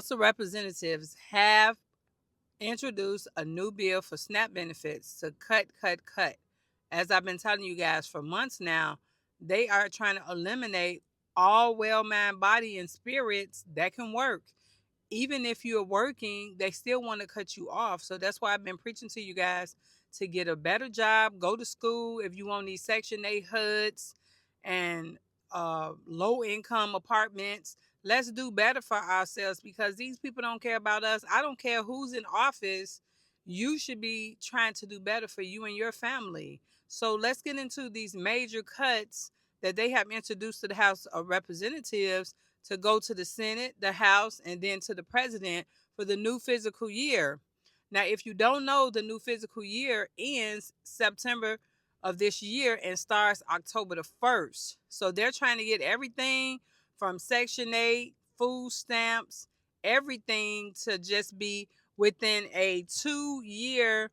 House of Representatives have introduced a new bill for SNAP benefits to cut. As I've been telling you guys for months now, they are trying to eliminate all well mind, body, and spirits that can work. Even if you're working, they still want to cut you off. So that's why I've been preaching to you guys to get a better job, go to school if you want these Section 8 HUDs and low income apartments. Let's do better for ourselves because these people don't care about us. I don't care who's in office. You should be trying to do better for you and your family. So let's get into these major cuts that they have introduced to the House of Representatives to go to the Senate, the House, and then to the President for the new fiscal year. Now, if you don't know, the new fiscal year ends September of this year and starts October the 1st. So they're trying to get everything from Section 8, food stamps, everything to just be within a 2 year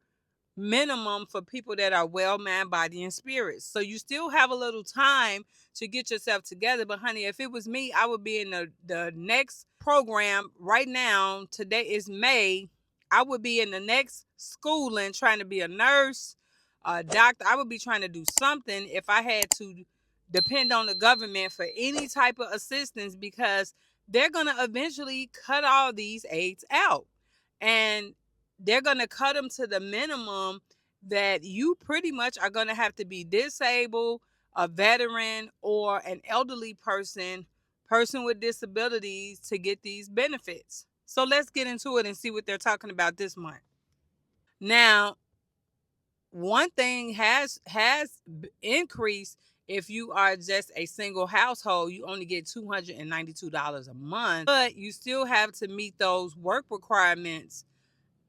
minimum for people that are well man, body, and spirit. So you still have a little time to get yourself together. But honey, if it was me, I would be in the next program right now. Today is May. I would be in the next schooling trying to be a nurse, a doctor. I would be trying to do something if I had to depend on the government for any type of assistance because they're going to eventually cut all these aids out. And they're going to cut them to the minimum that you pretty much are going to have to be disabled, a veteran, or an elderly person with disabilities to get these benefits. So let's get into it and see what they're talking about this month. Now, one thing has increased. If you are just a single household, you only get $292 a month, but you still have to meet those work requirements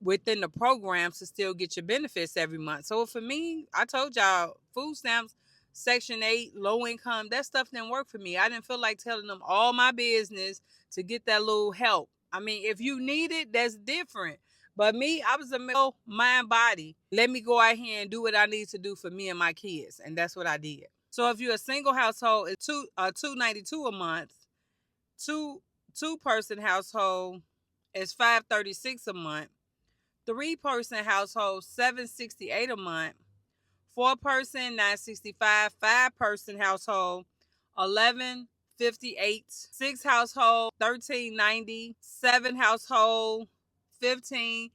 within the programs to still get your benefits every month. So for me, I told y'all, food stamps, Section 8, low income, that stuff didn't work for me. I didn't feel like telling them all my business to get that little help. I mean, if you need it, that's different. But me, I was a mind body. Let me go out here and do what I need to do for me and my kids. And that's what I did. So if you're a single household, it's $292 a month. Two person household is $536 a month. 3-person household, $768 a month. 4-person, $965. 5-person household, $1158. 6 household, $1390. 7 household, $1536.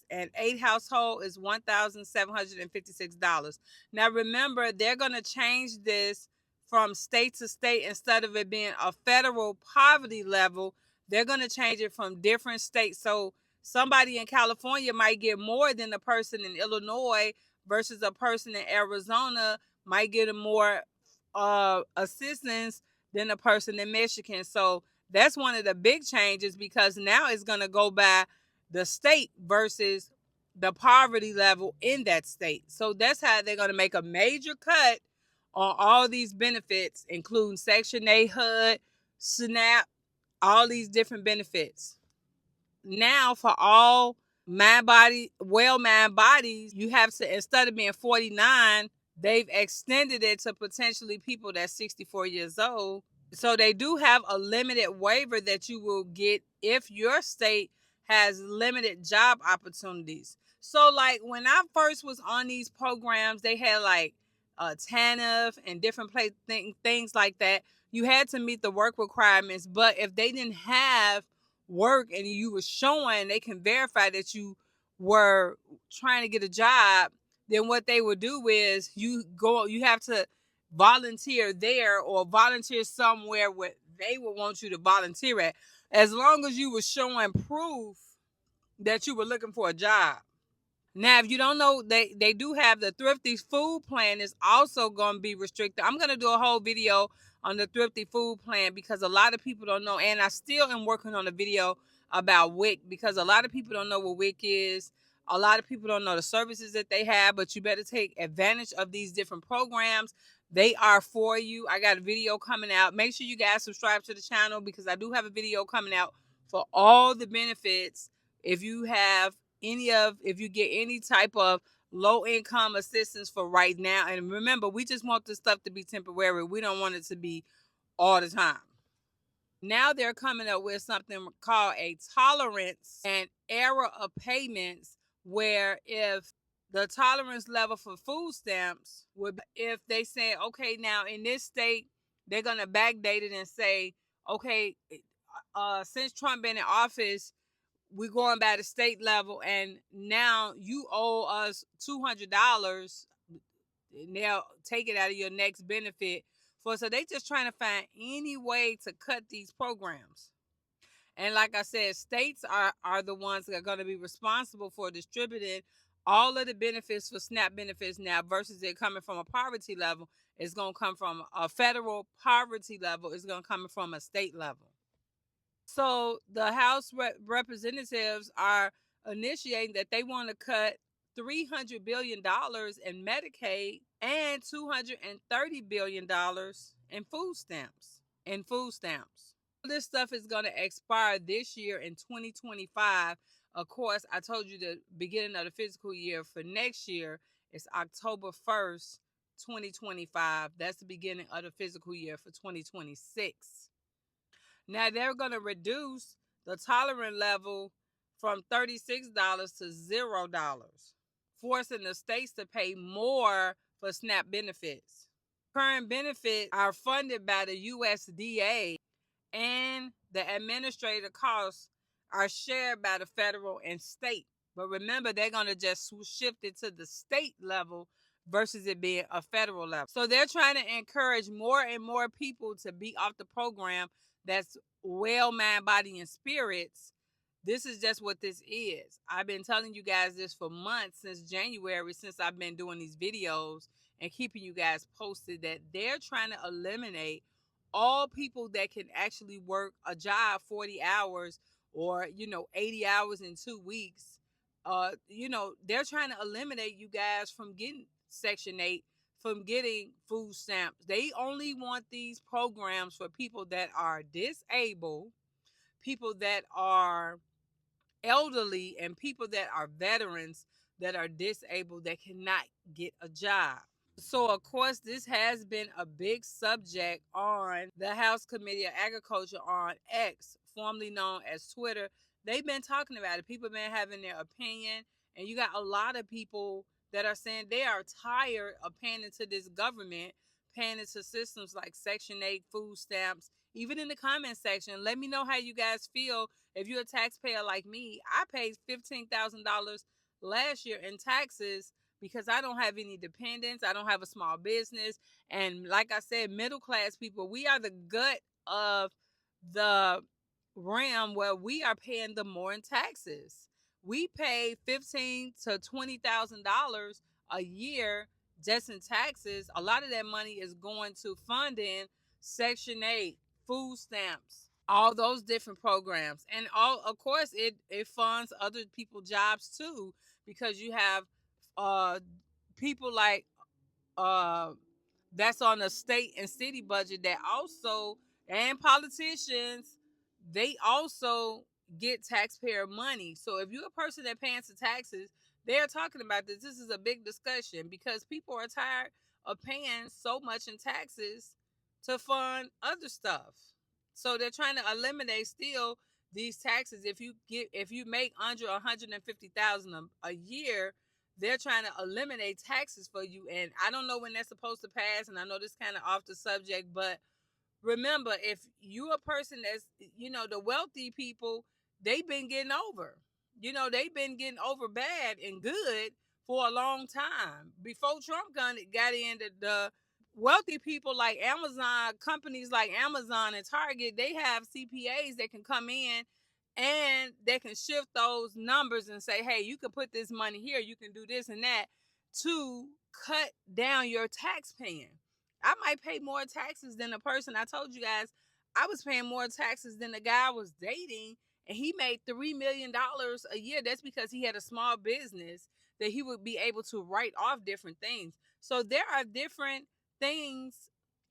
And 8 household is $1,756. Now remember, they're gonna change this from state to state. Instead of it being a federal poverty level, they're gonna change it from different states. So somebody in California might get more than a person in Illinois versus a person in Arizona might get a more assistance than a person in Michigan. So that's one of the big changes because now it's going to go by the state versus the poverty level in that state. So that's how they're going to make a major cut on all these benefits, including Section 8 HUD, SNAP, all these different benefits. Now for all mind bodies, you have to, instead of being 49, they've extended it to potentially people that's 64 years old. So they do have a limited waiver that you will get if your state has limited job opportunities. So like when I first was on these programs, they had like TANF and different things like that. You had to meet the work requirements, but if they didn't have work and you were showing they can verify that you were trying to get a job, then what they would do is you have to volunteer there or volunteer somewhere where they would want you to volunteer at, as long as you were showing proof that you were looking for a job. Now, if you don't know, they do have the Thrifty Food Plan is also going to be restricted. I'm going to do a whole video on the Thrifty Food Plan because a lot of people don't know. And I still am working on a video about WIC because a lot of people don't know what WIC is. A lot of people don't know the services that they have, but you better take advantage of these different programs. They are for you. I got a video coming out. Make sure you guys subscribe to the channel because I do have a video coming out for all the benefits. If you get any type of low income assistance for right now. And remember, we just want this stuff to be temporary. We don't want it to be all the time. Now they're coming up with something called a tolerance and error of payments, where if the tolerance level for food stamps would, if they say, okay, now in this state, they're going to backdate it and say, okay, since Trump been in office, we're going by the state level, and now you owe us $200. And they'll take it out of your next benefit. So they just trying to find any way to cut these programs. And like I said, states are the ones that are going to be responsible for distributing all of the benefits for SNAP benefits now, versus it coming from a poverty level. It's going to come from a federal poverty level. It's going to come from a state level. So the House representatives are initiating that they want to cut $300 billion in Medicaid and $230 billion in food stamps. This stuff is going to expire this year in 2025. Of course, I told you the beginning of the fiscal year for next year is October 1st, 2025. That's the beginning of the fiscal year for 2026. Now they're going to reduce the tolerance level from $36 to $0, forcing the states to pay more for SNAP benefits. Current benefits are funded by the USDA, and the administrative costs are shared by the federal and state. But remember, they're going to just shift it to the state level versus it being a federal level. So they're trying to encourage more and more people to be off the program that's well, mind, body, and spirits. This is just what this is. I've been telling you guys this for months, since January, since I've been doing these videos and keeping you guys posted, that they're trying to eliminate all people that can actually work a job 40 hours or 80 hours in 2 weeks. They're trying to eliminate you guys from getting Section 8, from getting food stamps. They only want these programs for people that are disabled, people that are elderly, and people that are veterans that are disabled that cannot get a job. So, of course, this has been a big subject on the House Committee of Agriculture on X, formerly known as Twitter. They've been talking about it. People have been having their opinion, and you got a lot of people that are saying they are tired of paying into this government, paying into systems like Section 8, food stamps. Even in the comment section, let me know how you guys feel. If you're a taxpayer like me, I paid $15,000 last year in taxes because I don't have any dependents. I don't have a small business. And like I said, middle class people, we are the gut of the realm where we are paying the more in taxes. We pay $15,000 to $20,000 a year just in taxes. A lot of that money is going to funding Section 8, food stamps, all those different programs. And of course, it funds other people's jobs too, because you have people like that's on the state and city budget that also, and politicians, they also get taxpayer money. So if you're a person that pays the taxes, they're talking about this. This is a big discussion because people are tired of paying so much in taxes to fund other stuff. So they're trying to eliminate still these taxes. If you make under 150,000 a year, they're trying to eliminate taxes for you. And I don't know when that's supposed to pass, and I know this kind of off the subject, but remember, if you're a person that's, the wealthy people, they've been getting over. They've been getting over bad and good for a long time. Before Trump got in, the wealthy people like Amazon, companies like Amazon and Target, they have CPAs that can come in and they can shift those numbers and say, hey, you can put this money here, you can do this and that to cut down your tax paying. I might pay more taxes than a person. I told you guys, I was paying more taxes than the guy I was dating, and he made $3 million a year. That's because he had a small business that he would be able to write off different things. So there are different things,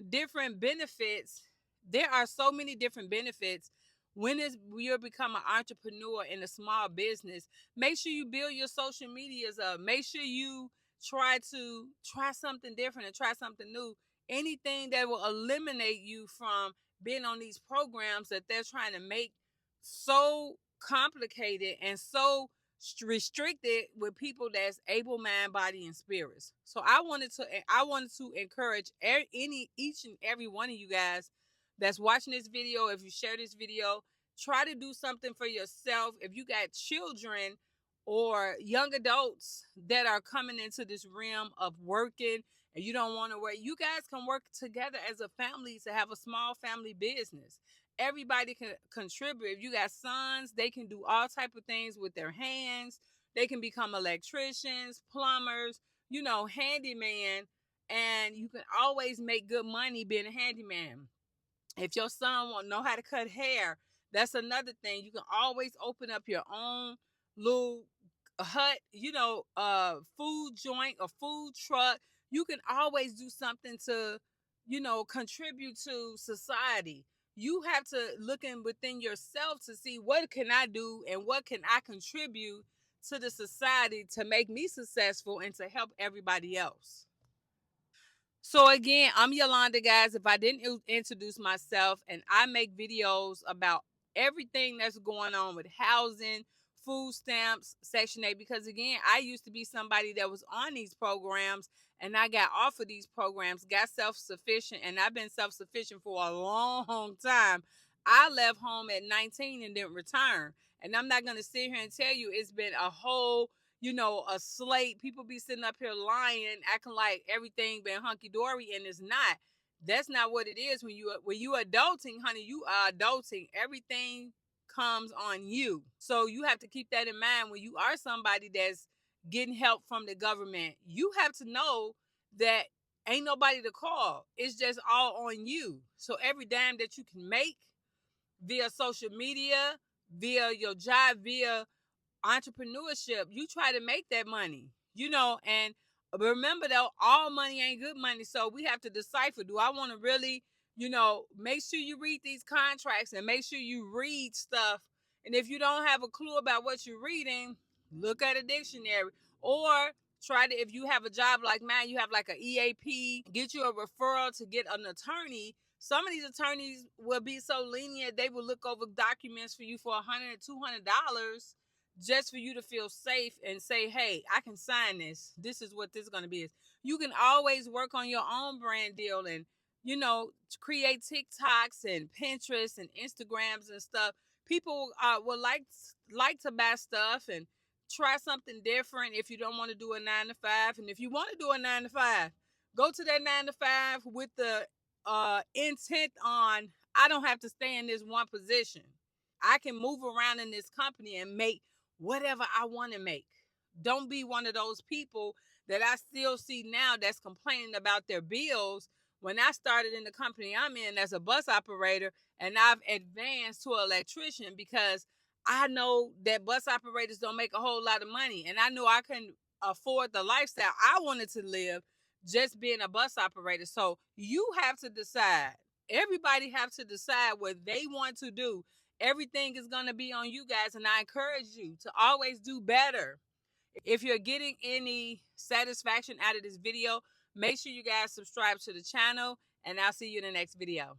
different benefits. There are so many different benefits when you become an entrepreneur in a small business. Make sure you build your social medias up. Make sure you try something different and try something new. Anything that will eliminate you from being on these programs that they're trying to make so complicated and so restricted with people that's able, mind, body, and spirits. So I wanted to encourage each and every one of you guys that's watching this video. If you share this video, try to do something for yourself. If you got children or young adults that are coming into this realm of working and you don't want to work, you guys can work together as a family to have a small family business. Everybody can contribute. If you got sons, they can do all type of things with their hands. They can become electricians, plumbers, handyman, and you can always make good money being a handyman. If your son won't know how to cut hair, that's another thing. You can always open up your own little hut, food joint or food truck. You can always do something to, contribute to society. You have to look in within yourself to see what can I do and what can I contribute to the society to make me successful and to help everybody else. So again, I'm Yolanda, guys. If I didn't introduce myself, and I make videos about everything that's going on with housing, food stamps, Section 8, because again, I used to be somebody that was on these programs and I got off of these programs, got self-sufficient, and I've been self-sufficient for a long time. I left home at 19 and didn't return. And I'm not going to sit here and tell you it's been a whole a slate. People be sitting up here lying, acting like everything been hunky-dory, and it's not. That's not what it is. When you adulting, honey, you are adulting. Everything comes on you. So you have to keep that in mind when you are somebody that's getting help from the government. You have to know that ain't nobody to call. It's just all on you. So every dime that you can make via social media, via your job, via entrepreneurship, you try to make that money, and remember though, all money ain't good money. So we have to decipher, do I want to really, make sure you read these contracts and make sure you read stuff. And if you don't have a clue about what you're reading, look at a dictionary, or try to, if you have a job like mine, you have like an EAP, get you a referral to get an attorney. Some of these attorneys will be so lenient, they will look over documents for you for $100, $200 just for you to feel safe and say, hey, I can sign this. This is what this is going to be. You can always work on your own brand deal and, create TikToks and Pinterest and Instagrams and stuff. People will like to buy stuff and try something different if you don't want to do a 9 to 5. And if you want to do a 9 to 5, go to that 9 to 5 with the intent on, I don't have to stay in this one position. I can move around in this company and make whatever I want to make. Don't be one of those people that I still see now that's complaining about their bills. When I started in the company I'm in as a bus operator, and I've advanced to an electrician because I know that bus operators don't make a whole lot of money. And I knew I couldn't afford the lifestyle I wanted to live just being a bus operator. So you have to decide. Everybody have to decide what they want to do. Everything is going to be on you guys, and I encourage you to always do better. If you're getting any satisfaction out of this video, make sure you guys subscribe to the channel, and I'll see you in the next video.